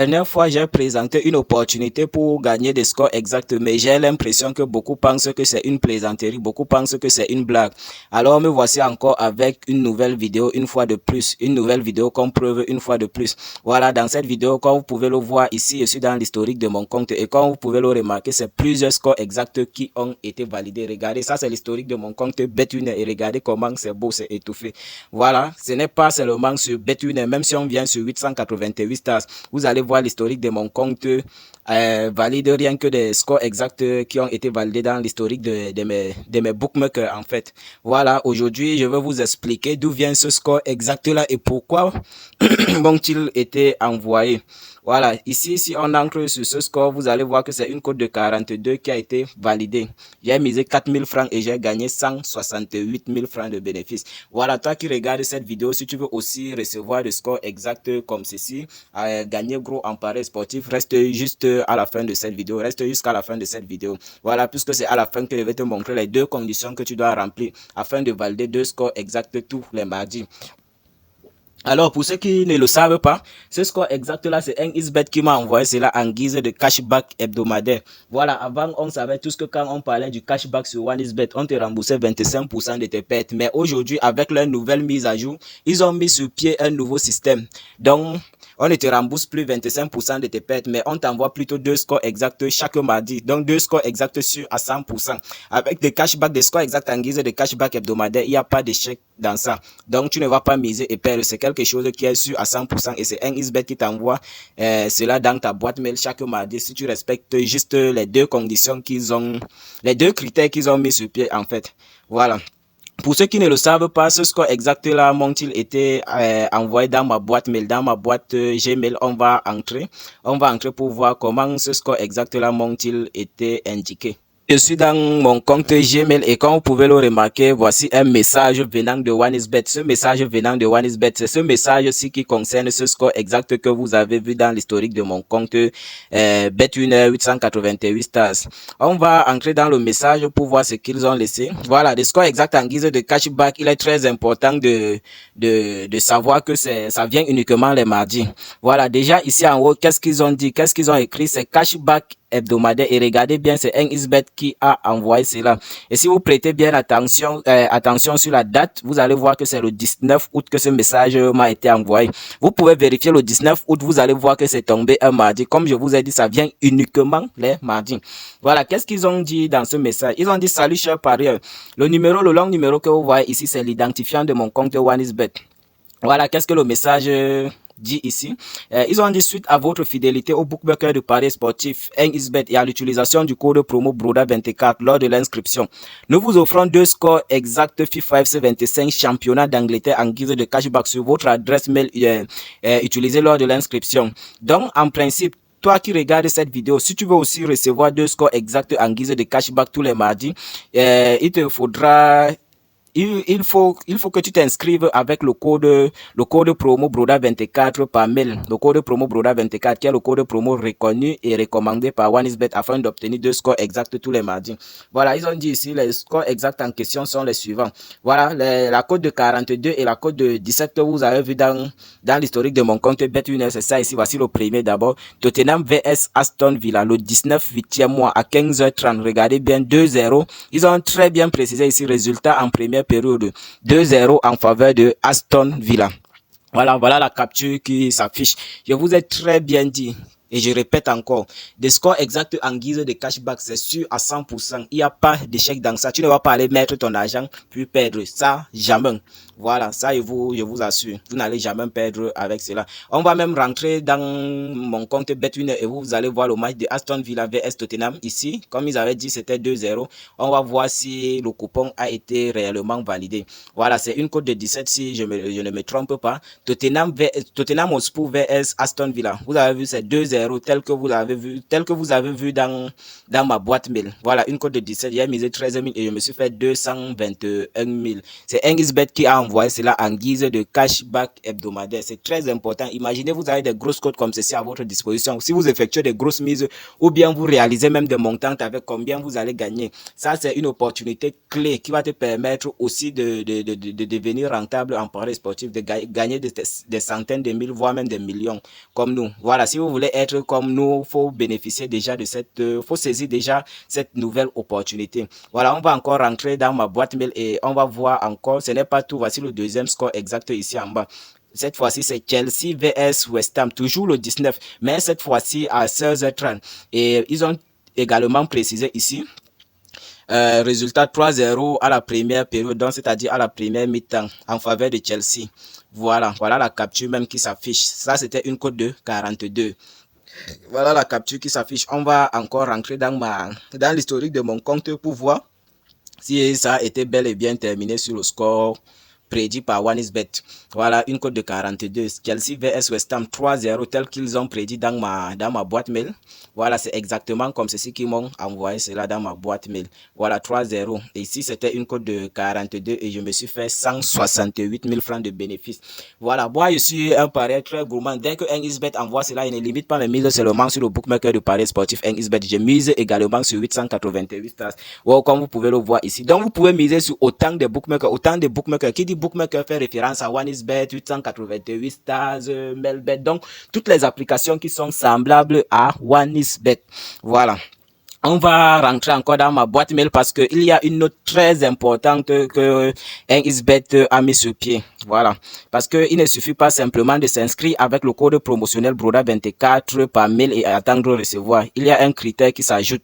Dernière fois, j'ai présenté une opportunité pour gagner des scores exacts, mais j'ai l'impression que beaucoup pensent que c'est une plaisanterie, beaucoup pensent que c'est une blague. Alors me voici encore avec une nouvelle vidéo une fois de plus, une nouvelle vidéo comme preuve une fois de plus. Voilà, dans cette vidéo, comme vous pouvez le voir ici, je suis dans l'historique de mon compte et comme vous pouvez le remarquer, c'est plusieurs scores exacts qui ont été validés. Regardez, ça c'est l'historique de mon compte BetWinner et regardez comment c'est beau, c'est étouffé. Voilà, ce n'est pas seulement sur BetWinner, même si on vient sur 888 stars, vous allez voir l'historique de mon compte valide rien que des scores exacts qui ont été validés dans l'historique de mes bookmakers en fait. Voilà, aujourd'hui je vais vous expliquer d'où vient ce score exact là et pourquoi ont-ils été envoyés. Voilà, ici, si on entre sur ce score, vous allez voir que c'est une cote de 42 qui a été validée. J'ai misé 4000 francs et j'ai gagné 168 000 francs de bénéfices. Voilà, toi qui regardes cette vidéo, si tu veux aussi recevoir des scores exacts comme ceci, gagner gros en paris sportif, reste juste à la fin de cette vidéo, reste jusqu'à la fin de cette vidéo. Voilà, puisque c'est à la fin que je vais te montrer les deux conditions que tu dois remplir afin de valider deux scores exacts tous les mardis. Alors, pour ceux qui ne le savent pas, ce score exact là, c'est un Xbet qui m'a envoyé cela en guise de cashback hebdomadaire. Voilà, avant, on savait tous que quand on parlait du cashback sur OneXBet, on te remboursait 25% de tes pertes. Mais aujourd'hui, avec leur nouvelle mise à jour, ils ont mis sur pied un nouveau système. Donc, on ne te rembourse plus 25% de tes pertes, mais on t'envoie plutôt deux scores exacts chaque mardi. Donc, deux scores exacts sur à 100%. Avec des cashbacks, des scores exacts en guise de cashback hebdomadaire, il n'y a pas d'échec dans ça. Donc, tu ne vas pas miser et perdre. C'est quelque chose qui est sûr à 100% et c'est un XBet qui t'envoie cela dans ta boîte mail chaque mardi si tu respectes juste les deux conditions qu'ils ont, les deux critères qu'ils ont mis sur pied en fait. Voilà. Pour ceux qui ne le savent pas, ce score exact là m'ont-ils été envoyé dans ma boîte mail, dans ma boîte Gmail. On va entrer pour voir comment ce score exact là m'ont-ils été indiqués. Je suis dans mon compte Gmail et comme vous pouvez le remarquer, voici un message venant de OneXBet. Ce message venant de OneXBet, c'est ce message-ci qui concerne ce score exact que vous avez vu dans l'historique de mon compte BetWinner 888 stars. On va entrer dans le message pour voir ce qu'ils ont laissé. Voilà, le score exact en guise de cashback, il est très important de savoir que ça vient uniquement les mardis. Voilà, déjà ici en haut, qu'est-ce qu'ils ont dit? Qu'est-ce qu'ils ont écrit? C'est cashback hebdomadaire et regardez bien, c'est un XBet qui a envoyé cela. Et si vous prêtez bien attention sur la date, vous allez voir que c'est le 19 août que ce message m'a été envoyé. Vous pouvez vérifier le 19 août, vous allez voir que c'est tombé un mardi. Comme je vous ai dit, ça vient uniquement les mardis. Voilà, qu'est-ce qu'ils ont dit dans ce message? Ils ont dit, salut cher parieur. Le long numéro que vous voyez ici, c'est l'identifiant de mon compte OneXBet. Voilà, qu'est-ce que le message dit ici. Ils ont dit suite à votre fidélité au bookmaker de paris sportif NXBet et à l'utilisation du code promo BRODA24 lors de l'inscription. Nous vous offrons deux scores exacts FIFA FC 25 championnat d'Angleterre en guise de cashback sur votre adresse mail utilisée lors de l'inscription. Donc, en principe, toi qui regardes cette vidéo, si tu veux aussi recevoir deux scores exacts en guise de cashback tous les mardis, il te faudra il faut que tu t'inscrives avec le code promo BRODA24 par mail. Le code promo BRODA24 qui est le code promo reconnu et recommandé par OneXBet afin d'obtenir deux scores exacts tous les mardis. Voilà, ils ont dit ici, les scores exacts en question sont les suivants. Voilà, la cote de 42 et la cote de 17 que vous avez vu dans l'historique de mon compte BetWinner, c'est ça ici. Voici le premier d'abord. Tottenham vs Aston Villa, le 19 8e mois à 15h30. Regardez bien, 2-0. Ils ont très bien précisé ici, résultat en première période 2-0 en faveur de Aston Villa. Voilà la capture qui s'affiche. Je vous ai très bien dit. Et je répète encore, des scores exacts en guise de cashback, c'est sûr à 100%. Il n'y a pas d'échec dans ça. Tu ne vas pas aller mettre ton argent puis perdre. Ça, jamais. Voilà, ça, je vous assure. Vous n'allez jamais perdre avec cela. On va même rentrer dans mon compte BetWinner et vous allez voir le match de Aston Villa vs Tottenham. Ici, comme ils avaient dit, c'était 2-0. On va voir si le coupon a été réellement validé. Voilà, c'est une cote de 17 si je ne me trompe pas. Tottenham Hotspur vs Aston Villa. Vous avez vu, c'est 2-0 tel que vous avez vu dans ma boîte mail. Voilà, une cote de 17. J'ai misé 13 000 et je me suis fait 221 000. C'est NXBet qui a envoyer cela en guise de cashback hebdomadaire. C'est très important. Imaginez, vous avez des grosses cotes comme ceci à votre disposition. Si vous effectuez des grosses mises ou bien vous réalisez même des montants avec combien vous allez gagner. Ça, c'est une opportunité clé qui va te permettre aussi de devenir rentable en paris sportif, de gagner des centaines de mille, voire même des millions comme nous. Voilà, si vous voulez être comme nous, faut bénéficier déjà de faut saisir déjà cette nouvelle opportunité. Voilà, on va encore rentrer dans ma boîte mail et on va voir encore, ce n'est pas tout, voici le deuxième score exact ici en bas. Cette fois-ci, c'est Chelsea vs West Ham, toujours le 19, mais cette fois-ci à 16h30. Et ils ont également précisé ici, résultat 3-0 à la première période, donc c'est-à-dire à la première mi-temps en faveur de Chelsea. Voilà la capture même qui s'affiche. Ça, c'était une cote de 42. Voilà la capture qui s'affiche. On va encore rentrer dans l'historique de mon compte pour voir si ça a été bel et bien terminé sur le score prédit par OneXBet. Voilà, une cote de 42. Chelsea vs West Ham 3-0 tel qu'ils ont prédit dans ma boîte mail. Voilà, c'est exactement comme ceci qu'ils m'ont envoyé cela dans ma boîte mail. Voilà, 3-0. Et ici, c'était une cote de 42 et je me suis fait 168 000 francs de bénéfices. Voilà, moi, je suis un parieur très gourmand. Dès que NXBet envoie cela, il ne limite pas mes mises seulement sur le bookmaker de paris sportif NXBet. Je mise également sur 888 stars. Wow, comme vous pouvez le voir ici. Donc, vous pouvez miser sur autant de bookmakers. Qui dit bookmaker fait référence à OneXBet, 888 stars, Melbet. Donc, toutes les applications qui sont semblables à OneXBet. Voilà. On va rentrer encore dans ma boîte mail parce que il y a une note très importante que NXBet a mis sur pied. Voilà. Parce que il ne suffit pas simplement de s'inscrire avec le code promotionnel BRODA24 par mail et attendre recevoir. Il y a un critère qui s'ajoute.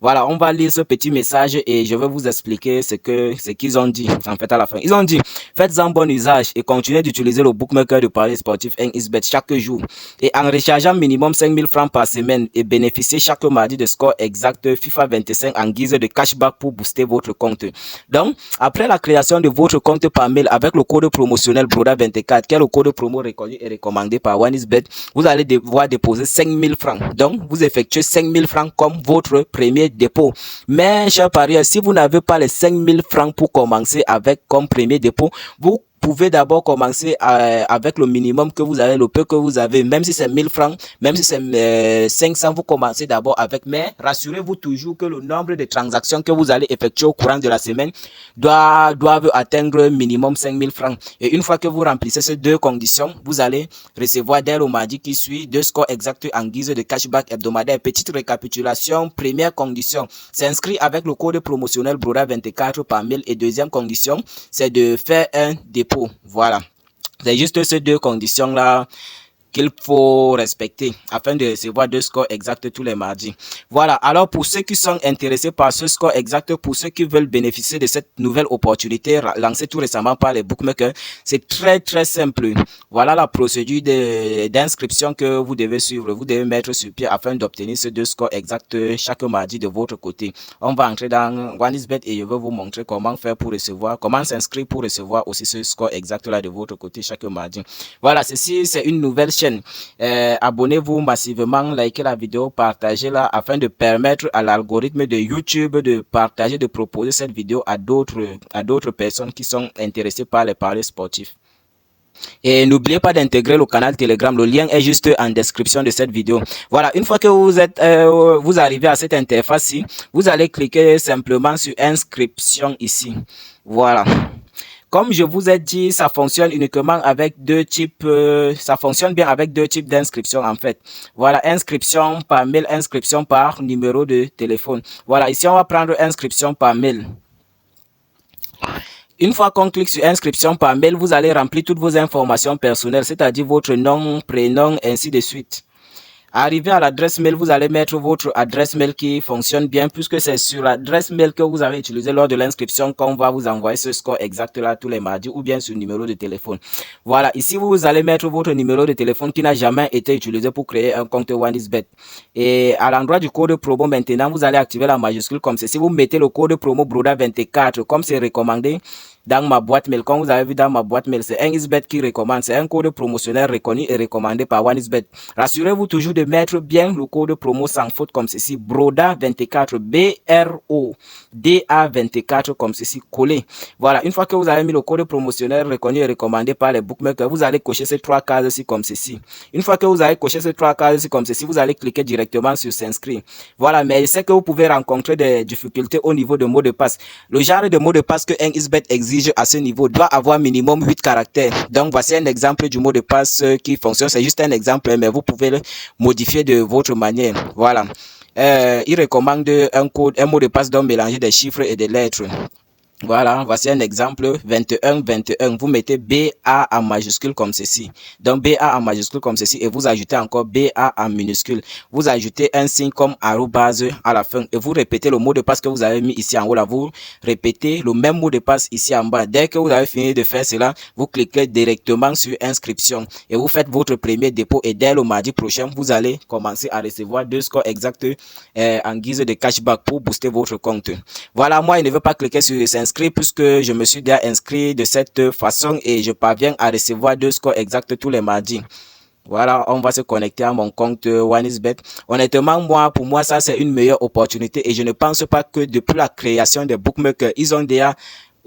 Voilà, on va lire ce petit message et je vais vous expliquer ce qu'ils ont dit en fait à la fin. Ils ont dit, faites-en bon usage et continuez d'utiliser le bookmaker de paris sportif NXBet chaque jour. Et en rechargeant minimum 5 000 francs par semaine et bénéficiez chaque mardi de score exact FIFA 25 en guise de cashback pour booster votre compte. Donc, après la création de votre compte par mail avec le code promotionnel BRODA24, qui est le code promo reconnu et recommandé par OneXBet, vous allez devoir déposer 5 000 francs. Donc, vous effectuez 5 000 francs comme votre premier dépôt. Mais, chers parieurs, si vous n'avez pas les 5 000 francs pour commencer avec comme premier dépôt, vous pouvez d'abord commencer avec le minimum que vous avez, le peu que vous avez, même si c'est 1000 francs, même si c'est 500, vous commencez d'abord avec, mais rassurez-vous toujours que le nombre de transactions que vous allez effectuer au courant de la semaine doivent atteindre minimum 5000 francs. Et une fois que vous remplissez ces deux conditions, vous allez recevoir dès le mardi qui suit 2 scores exacts en guise de cashback hebdomadaire. Petite récapitulation, première condition, s'inscrire avec le code promotionnel BRODA24 par mail et deuxième condition, c'est de faire un dépôt. Voilà, c'est juste ces deux conditions-là qu'il faut respecter afin de recevoir 2 scores exacts tous les mardis. Voilà, alors pour ceux qui sont intéressés par ce score exact, pour ceux qui veulent bénéficier de cette nouvelle opportunité lancée tout récemment par les bookmakers, c'est très simple. Voilà la procédure d'inscription que vous devez suivre. Vous devez mettre sur pied afin d'obtenir ces 2 scores exacts chaque mardi de votre côté. On va entrer dans OneXBet et je vais vous montrer comment faire pour recevoir, comment s'inscrire pour recevoir aussi ce score exact là de votre côté chaque mardi. Voilà, ceci c'est une nouvelle chaîne. Abonnez-vous massivement, likez la vidéo, partagez-la afin de permettre à l'algorithme de YouTube de partager, de proposer cette vidéo à d'autres personnes qui sont intéressées par les paris sportifs. Et n'oubliez pas d'intégrer le canal Telegram. Le lien est juste en description de cette vidéo. Voilà, une fois que vous arrivez à cette interface-ci, vous allez cliquer simplement sur inscription ici. Voilà. Comme je vous ai dit, ça fonctionne uniquement avec deux types, ça fonctionne bien avec 2 types d'inscription en fait. Voilà, inscription par mail, inscription par numéro de téléphone. Voilà, ici on va prendre inscription par mail. Une fois qu'on clique sur inscription par mail, vous allez remplir toutes vos informations personnelles, c'est-à-dire votre nom, prénom, ainsi de suite. Arrivé à l'adresse mail, vous allez mettre votre adresse mail qui fonctionne bien puisque c'est sur l'adresse mail que vous avez utilisé lors de l'inscription qu'on va vous envoyer ce score exact là tous les mardis ou bien sur le numéro de téléphone. Voilà, ici vous allez mettre votre numéro de téléphone qui n'a jamais été utilisé pour créer un compte OneXBet. Et à l'endroit du code promo maintenant, vous allez activer la majuscule comme ceci. Vous mettez le code promo BRODA24 comme c'est recommandé dans ma boîte mail. Comme vous avez vu dans ma boîte mail, c'est 1xBet qui recommande. C'est un code promotionnel reconnu et recommandé par 1xBet. Rassurez-vous toujours de mettre bien le code promo sans faute comme ceci. BRODA24, BRODA24 comme ceci, collé. Voilà, une fois que vous avez mis le code promotionnel reconnu et recommandé par les bookmakers, vous allez cocher ces 3 cases-ci comme ceci. Une fois que vous avez coché ces 3 cases-ci comme ceci, vous allez cliquer directement sur s'inscrire. Voilà, mais je sais que vous pouvez rencontrer des difficultés au niveau de mot de passe. Le genre de mot de passe que 1xBet exige à ce niveau doit avoir minimum 8 caractères. Donc, voici un exemple du mot de passe qui fonctionne. C'est juste un exemple, mais vous pouvez le modifier de votre manière. Voilà. Il recommande un mot de passe donc mélanger des chiffres et des lettres. Voilà, voici un exemple, 21, 21, vous mettez BA en majuscule comme ceci. Donc BA en majuscule comme ceci et vous ajoutez encore BA en minuscule. Vous ajoutez un signe comme arrobase à la fin et vous répétez le mot de passe que vous avez mis ici en haut là. Vous répétez le même mot de passe ici en bas. Dès que vous avez fini de faire cela, vous cliquez directement sur inscription et vous faites votre premier dépôt et dès le mardi prochain, vous allez commencer à recevoir 2 scores exacts en guise de cashback pour booster votre compte. Voilà, moi, je ne veux pas cliquer sur s'inscrire puisque je me suis déjà inscrit de cette façon et je parviens à recevoir 2 scores exacts tous les mardis. Voilà, on va se connecter à mon compte 1xBet. Honnêtement, pour moi, ça, c'est une meilleure opportunité et je ne pense pas que depuis la création des bookmakers, ils ont déjà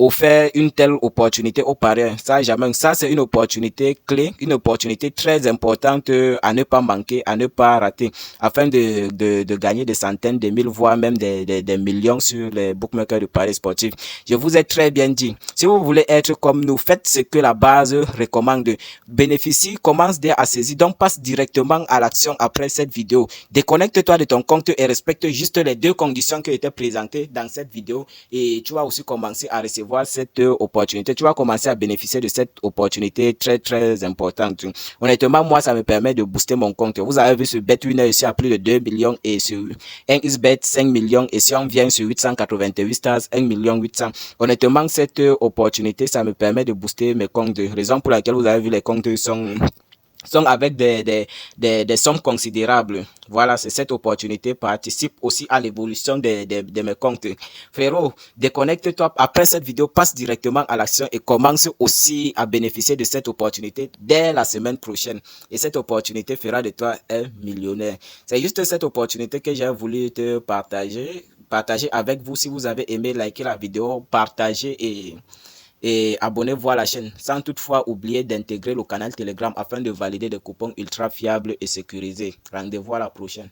offert une telle opportunité aux parieurs. Ça, jamais. Ça, c'est une opportunité clé, une opportunité très importante à ne pas manquer, à ne pas rater, afin de gagner des centaines de mille, voire même des millions sur les bookmakers de paris sportifs. Je vous ai très bien dit, si vous voulez être comme nous, faites ce que la base recommande. Bénéficie, commence dès à saisir, donc passe directement à l'action après cette vidéo. Déconnecte-toi de ton compte et respecte juste les 2 conditions qui étaient présentées dans cette vidéo et tu vas aussi commencer à recevoir cette opportunité. Tu vas commencer à bénéficier de cette opportunité très très importante. Honnêtement, moi, ça me permet de booster mon compte. Vous avez vu sur BetWinner ici à plus de 2 millions et sur 1xBet 5 millions et si on vient sur 888 stars 1 million 800. Honnêtement, cette opportunité, ça me permet de booster mes comptes. Raison pour laquelle vous avez vu les comptes sont avec des sommes considérables. Voilà, c'est cette opportunité participe aussi à l'évolution de mes comptes. Frérot, déconnecte-toi après cette vidéo, passe directement à l'action et commence aussi à bénéficier de cette opportunité dès la semaine prochaine. Et cette opportunité fera de toi un millionnaire. C'est juste cette opportunité que j'ai voulu te partager avec vous. Si vous avez aimé, likez la vidéo, partagez et abonnez-vous à la chaîne sans toutefois oublier d'intégrer le canal Telegram afin de valider des coupons ultra fiables et sécurisés. Rendez-vous à la prochaine.